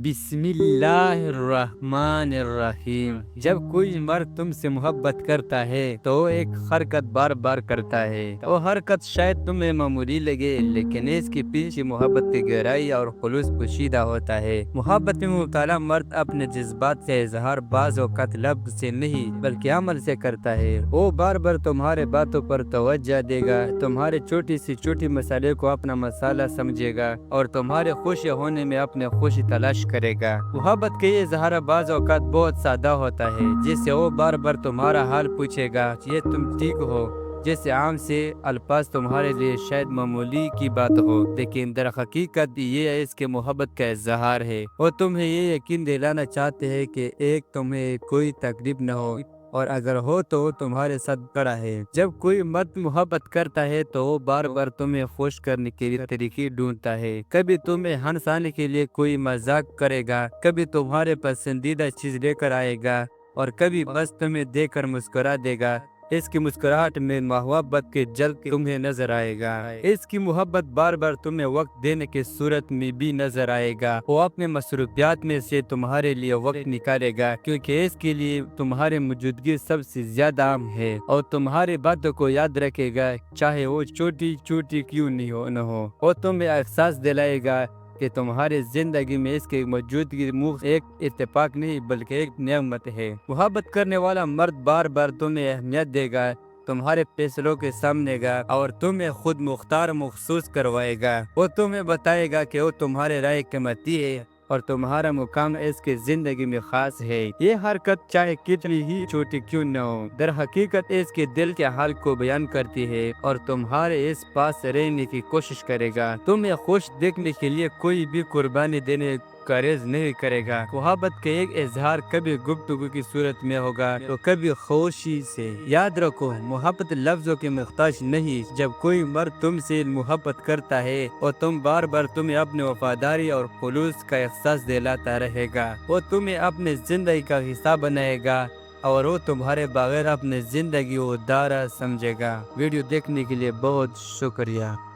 बिस्मिल्लाहिर्रहमानिर्रहीम। जब कोई मर्द तुम से मोहब्बत करता है तो वो एक हरकत बार बार करता है। वो हरकत शायद तुम्हें मामूली लगे, लेकिन इसके पीछे मोहब्बत की गहराई और खुलूस पोशीदा होता है। मोहब्बत में मुब्तला मर्द अपने जज्बात से इजहार बाज़ औक़ात लफ्ज़ से नहीं बल्कि अमल से करता है। वो बार बार तुम्हारे बातों पर तवज्जो देगा, तुम्हारे छोटी सी छोटी मसाले को अपना मसाला समझेगा और तुम्हारे खुश होने में अपने खुशी तलाश करेगा। मोहब्बत के ये इजहार बाज़ औक़ात बहुत सादा होता है, जिससे वो बार बार तुम्हारा हाल पूछेगा, ये तुम ठीक हो। जैसे आम से अल्फाज तुम्हारे लिए शायद मामूली की बात हो, लेकिन दर हकीकत ये इसके मोहब्बत का इजहार है। वो तुम्हें ये यकीन दिलाना चाहते हैं कि एक तुम्हें कोई तकलीफ न हो, और अगर हो तो वो तुम्हारे साथ खड़ा है। जब कोई मर्द मोहब्बत करता है तो वो बार बार तुम्हें खुश करने के लिए तरीके ढूंढता है। कभी तुम्हें हंसाने के लिए कोई मजाक करेगा, कभी तुम्हारे पसंदीदा चीज लेकर आएगा, और कभी बस तुम्हें देखकर मुस्कुरा देगा। इसकी मुस्कुराहट में मोहब्बत के जल तुम्हें नजर आएगा। इसकी मोहब्बत बार बार तुम्हें वक्त देने की सूरत में भी नजर आएगा। वो अपने मसरूफियात में से तुम्हारे लिए वक्त निकालेगा, क्योंकि इसके लिए तुम्हारी मौजूदगी सबसे ज्यादा अहम है, और तुम्हारी बातों को याद रखेगा, चाहे वो छोटी छोटी क्यों नहीं हो न हो। वो तुम्हें एहसास दिलाएगा कि तुम्हारी जिंदगी में इसकी मौजूदगी मुफ्त एक इत्तेफाक नहीं बल्कि एक नेमत है। मोहब्बत करने वाला मर्द बार बार तुम्हें अहमियत देगा, तुम्हारे फैसलों के सामनेगा और तुम्हें खुद मुख्तार महसूस करवाएगा। वो तुम्हें बताएगा कि वो तुम्हारे राय कीमती है और तुम्हारा मुकाम इसकी जिंदगी में खास है। ये हरकत चाहे कितनी ही छोटी क्यों न हो, दर हकीकत इसके दिल के हाल को बयान करती है और तुम्हारे इस पास रहने की कोशिश करेगा। तुम्हें खुश देखने के लिए कोई भी कुर्बानी देने का रेज नहीं करेगा। मोहब्बत के एक इजहार कभी गुफ्तगू की सूरत में होगा तो कभी खामोशी से। याद रखो, मोहब्बत लफ्जों के मुख्ताज नहीं। जब कोई मर्द तुमसे मोहब्बत करता है और तुम बार बार तुम्हें अपनी वफादारी और खुलूस का एहसास दिलाता रहेगा। वो तुम्हें अपने जिंदगी का हिस्सा बनाएगा और वो तुम्हारे बगैर अपनी जिंदगी उदारा समझेगा। वीडियो देखने के लिए बहुत शुक्रिया।